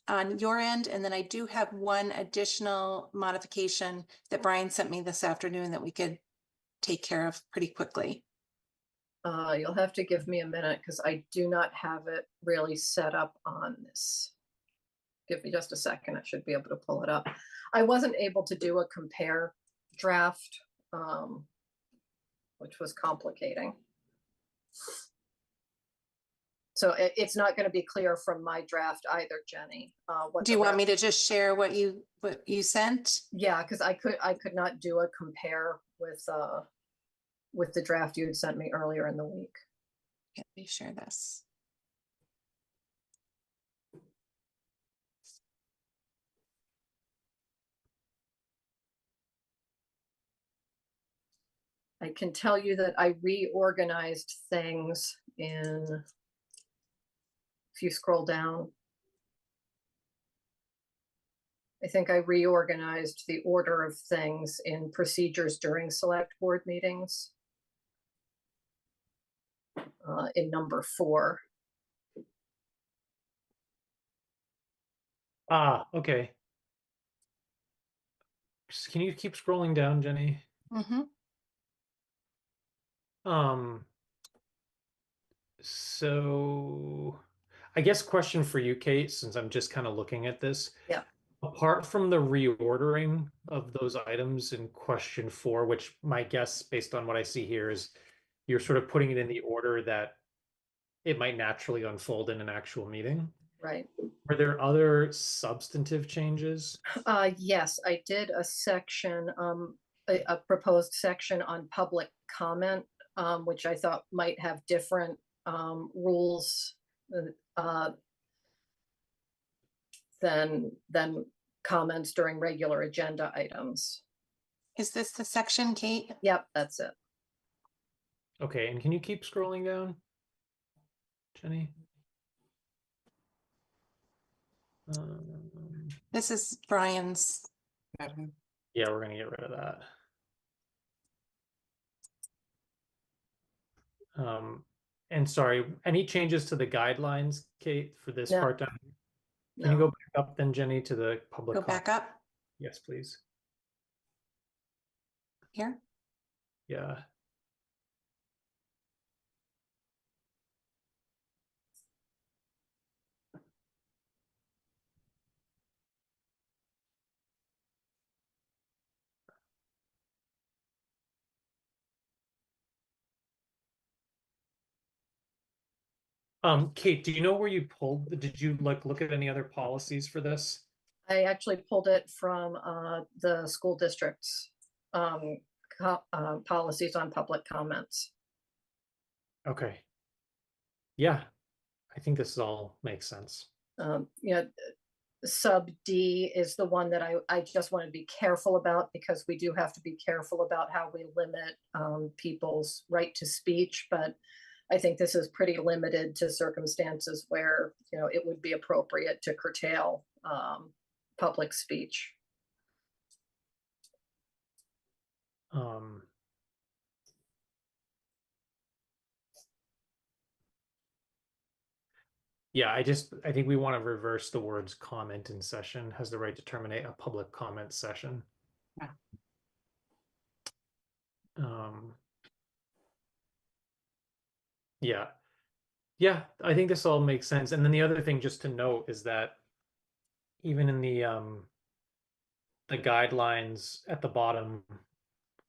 on your end? And then I do have one additional modification that Brian sent me this afternoon that we could take care of pretty quickly. You'll have to give me a minute because I do not have it really set up on this. Give me just a second. I should be able to pull it up. I wasn't able to do a compare draft, which was complicating. So it's not going to be clear from my draft either, Jenny. Do you want me to just share what you sent? Yeah, because I could not do a compare with the draft you had sent me earlier in the week. Let me share this. I can tell you that I reorganized things in, if you scroll down, I think I reorganized the order of things in procedures during select board meetings. In number 4. Ah, okay. Can you keep scrolling down, Jenny? Mm-hmm. So I guess question for you, Kate, since I'm just kind of looking at this. Yeah. Apart from the reordering of those items in question 4, which my guess based on what I see here is you're sort of putting it in the order that it might naturally unfold in an actual meeting. Right. Are there other substantive changes? Yes, I did a section, a proposed section on public comment, which I thought might have different rules than comments during regular agenda items. Is this the section, Kate? Yep, that's it. Okay, and can you keep scrolling down, Jenny? This is Brian's. Yeah, we're gonna get rid of that. And sorry, any changes to the guidelines, Kate, for this No. part? Can No. you go back up then, Jenny, to the public? Go back up Yes, please. here. Yeah. Kate, do you know where you pulled, did you like look at any other policies for this? I actually pulled it from the school district's policies on public comments. Okay. Yeah, I think this all makes sense. You know, sub D is the one that I just want to be careful about, because we do have to be careful about how we limit people's right to speech. But I think this is pretty limited to circumstances where, you know, it would be appropriate to curtail public speech. Yeah, I think we want to reverse the words comment in session, has the right to terminate a public comment session. Yeah. Yeah. Yeah, I think this all makes sense. And then the other thing just to note is that even in the guidelines at the bottom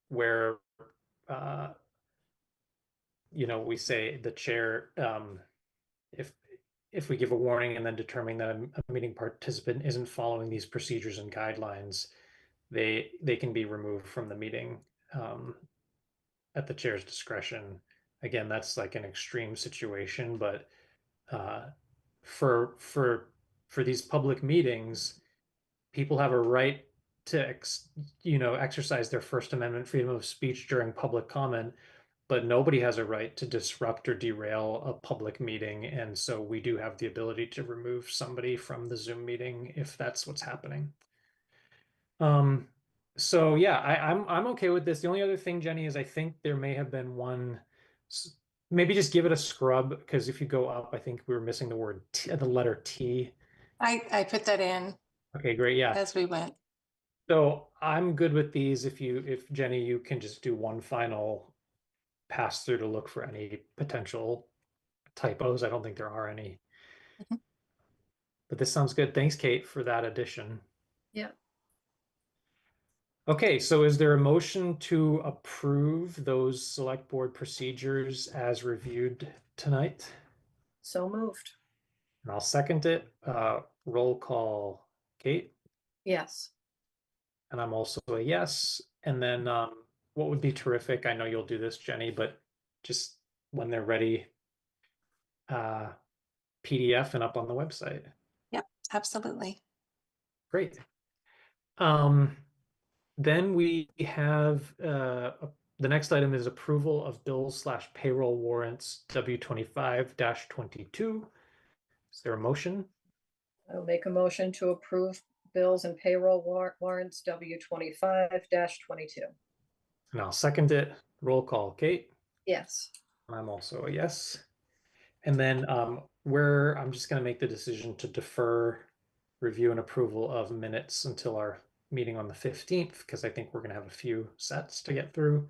where you know, we say the chair, if we give a warning and then determine that a meeting participant isn't following these procedures and guidelines, they can be removed from the meeting at the chair's discretion. Again, that's like an extreme situation, but for these public meetings, people have a right to exercise their First Amendment freedom of speech during public comment, but nobody has a right to disrupt or derail a public meeting. And so we do have the ability to remove somebody from the Zoom meeting if that's what's happening. So yeah, I'm okay with this. The only other thing, Jenny, is I think there may have been one Maybe just give it a scrub, because if you go up, I think we were missing the word T, the letter T. I put that in Okay, great. Yeah. as we went. So I'm good with these. If Jenny, you can just do one final pass through to look for any potential typos. I don't think there are any. Mhm. But this sounds good. Thanks, Kate, for that addition. Yeah. Okay, so is there a motion to approve those select board procedures as reviewed tonight? So moved. And I'll second it. Roll call, Kate, Yes. and I'm also a yes. And then what would be terrific, I know you'll do this, Jenny, but just when they're ready, PDF and up on the website. Yep, absolutely. Great. Then we have the next item is approval of bills / payroll warrants W25-22. Is there a motion? I'll make a motion to approve bills and payroll warrants W25-22. And I'll second it. Roll call, Kate. Yes. I'm also a yes. And then I'm just going to make the decision to defer review and approval of minutes until our meeting on the 15th, because I think we're going to have a few sets to get through.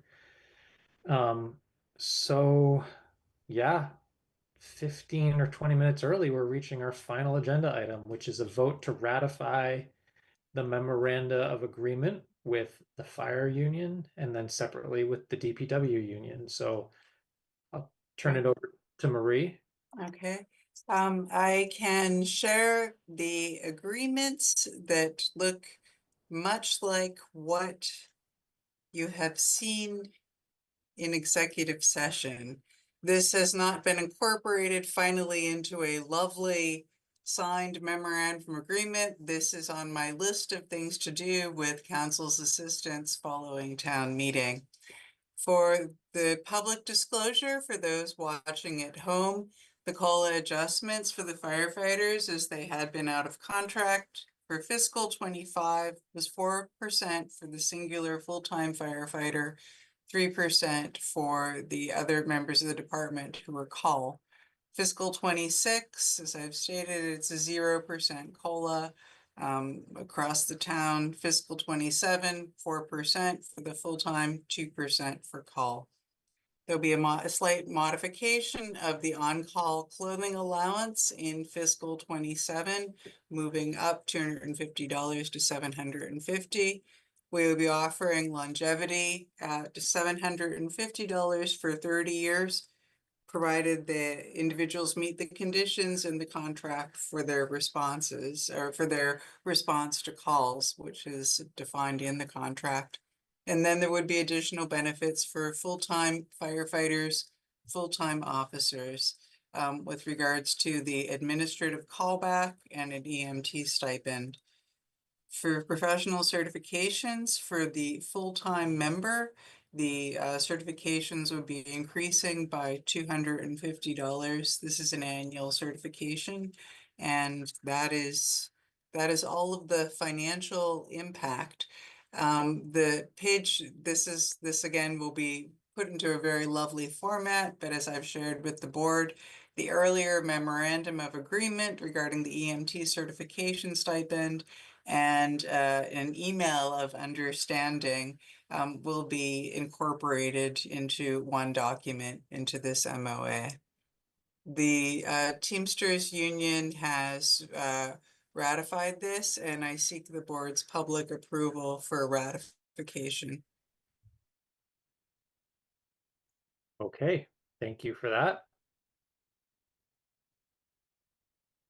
So yeah, 15 or 20 minutes early, we're reaching our final agenda item, which is a vote to ratify the memoranda of agreement with the fire union and then separately with the DPW union. So I'll turn it over to Marie. Okay, I can share the agreements that look much like what you have seen in executive session. This has not been incorporated finally into a lovely signed memorandum agreement. This is on my list of things to do with council's assistance following town meeting. For the public disclosure, for those watching at home, the COLA adjustments for the firefighters as they had been out of contract for fiscal 25 was 4% for the singular full-time firefighter, 3% for the other members of the department who were call. Fiscal 26, as I've stated, it's a 0% COLA across the town. Fiscal 27, 4% for the full-time, 2% for call. There'll be a slight modification of the on-call clothing allowance in fiscal 27, moving up $250 to $750. We will be offering longevity to $750 for 30 years, provided the individuals meet the conditions in the contract for their responses or for their response to calls, which is defined in the contract. And then there would be additional benefits for full-time firefighters, full-time officers, with regards to the administrative callback and an EMT stipend. For professional certifications for the full-time member, the certifications would be increasing by $250. This is an annual certification, and that is all of the financial impact. The page, this again will be put into a very lovely format, but as I've shared with the board, the earlier memorandum of agreement regarding the EMT certification stipend and an email of understanding will be incorporated into one document into this MOA. The Teamsters Union has ratified this, and I seek the board's public approval for ratification. Okay, thank you for that.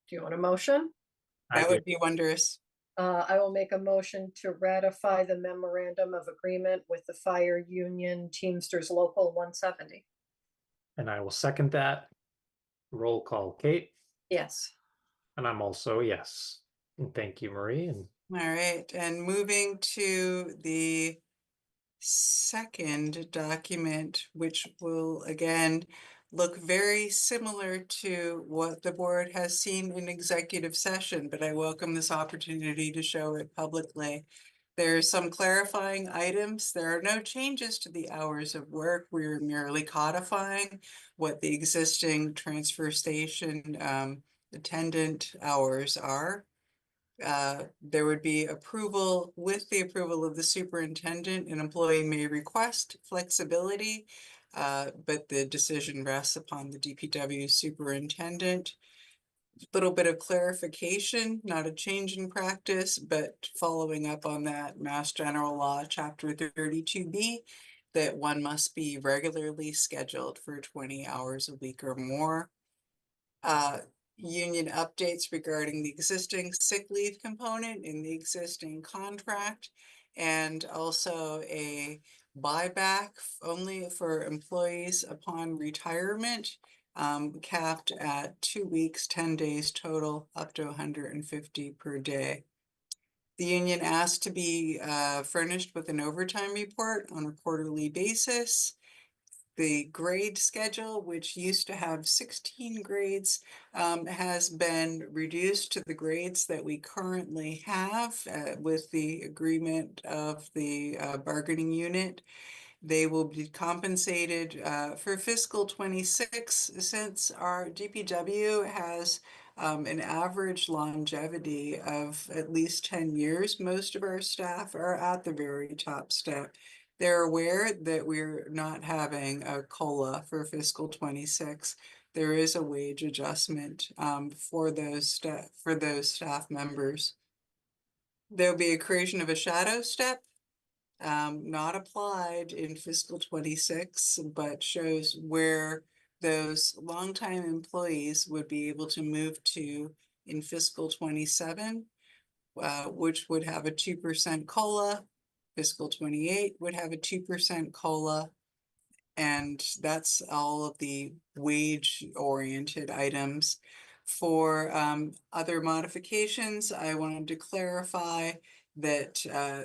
Do you want a motion? That would be wondrous. I will make a motion to ratify the memorandum of agreement with the fire union Teamsters Local 170. And I will second that. Roll call, Kate. Yes. And I'm also a yes. And thank you, Marie. And All right, and moving to the second document, which will again look very similar to what the board has seen in executive session, but I welcome this opportunity to show it publicly. There's some clarifying items. There are no changes to the hours of work. We're merely codifying what the existing transfer station attendant hours are. There would be approval, with the approval of the superintendent, an employee may request flexibility, but the decision rests upon the DPW superintendent. Little bit of clarification, not a change in practice, but following up on that Mass General Law, Chapter 32B, that one must be regularly scheduled for 20 hours a week or more. Union updates regarding the existing sick leave component in the existing contract, and also a buyback only for employees upon retirement, capped at 2 weeks, 10 days total, up to 150 per day. The union asked to be furnished with an overtime report on a quarterly basis. The grade schedule, which used to have 16 grades, has been reduced to the grades that we currently have with the agreement of the bargaining unit. They will be compensated for fiscal 26, since our DPW has an average longevity of at least 10 years. Most of our staff are at the very top step. They're aware that we're not having a COLA for fiscal 26. There is a wage adjustment for those staff members. There'll be a creation of a shadow step, not applied in fiscal 26, but shows where those longtime employees would be able to move to in fiscal 27, which would have a 2% COLA. Fiscal 28 would have a 2% COLA. And that's all of the wage-oriented items. For other modifications, I wanted to clarify that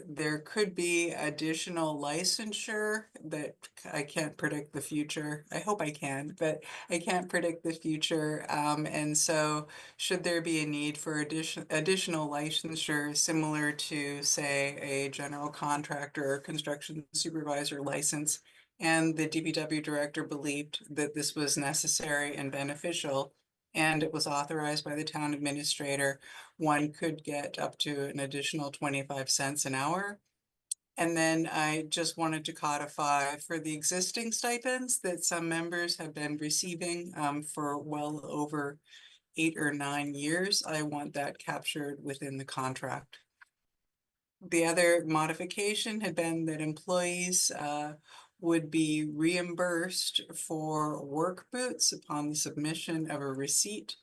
there could be additional licensure that I can't predict the future. I hope I can, but I can't predict the future. And so should there be a need for additional licensure similar to, say, a general contractor or construction supervisor license, and the DPW director believed that this was necessary and beneficial, and it was authorized by the town administrator, one could get up to an additional 25 cents an hour. And then I just wanted to codify for the existing stipends that some members have been receiving for well over 8 or 9 years. I want that captured within the contract. The other modification had been that employees would be reimbursed for work boots upon the submission of a receipt.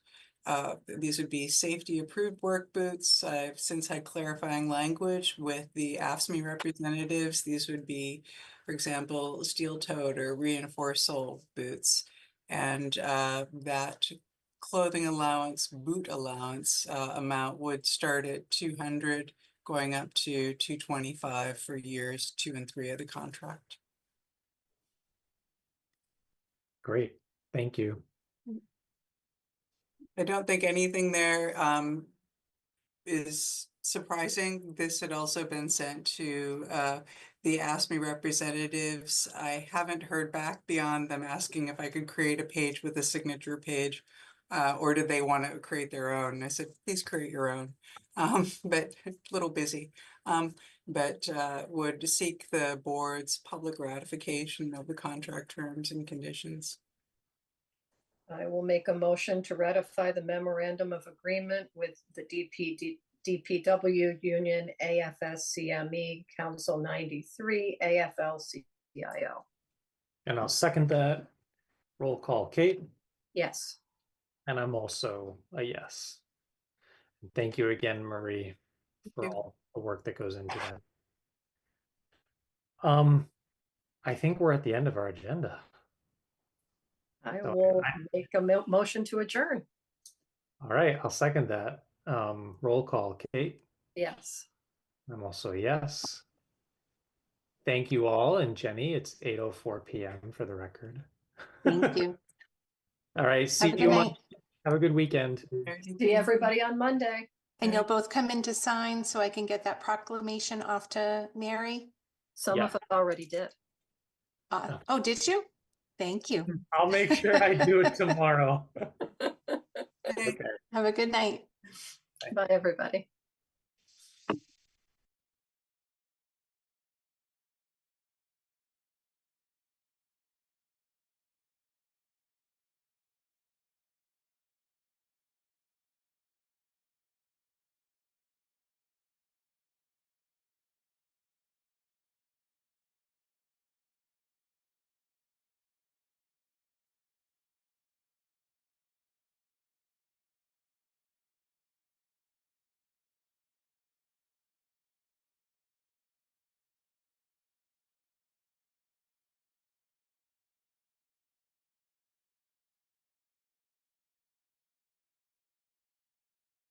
These would be safety approved work boots. I've since had clarifying language with the AFSCME representatives. These would be, for example, steel-toed or reinforced sole boots. And that clothing allowance, boot allowance amount would start at $200, going up to $225 for years 2 and 3 of the contract. Great, thank you. I don't think anything there is surprising. This had also been sent to the AFSCME representatives. I haven't heard back beyond them asking if I could create a page with a signature page, or do they want to create their own? I said, please create your own, but a little busy. But would seek the board's public ratification of the contract terms and conditions. I will make a motion to ratify the memorandum of agreement with the DPW Union, AFSCME Council 93, AFL-CIO. And I'll second that. Roll call, Kate, Yes. and I'm also a yes. And thank you again, Marie, for all the work that goes into that. I think we're at the end of our agenda. I Okay, will make a motion to adjourn. All right, I'll second that. Roll call, Kate. Yes. I'm also a yes. Thank you all, and Jenny, it's 8:04 p.m. for the record. Thank you. All right, see Have a you good on. night. Have a good weekend. See everybody on Monday. And you'll both come in to sign so I can get that proclamation off to Mary? Some Yeah. of us already did. Oh, did you? Thank you. I'll make sure I do it tomorrow. Okay. Okay. Have a good night. Bye, everybody.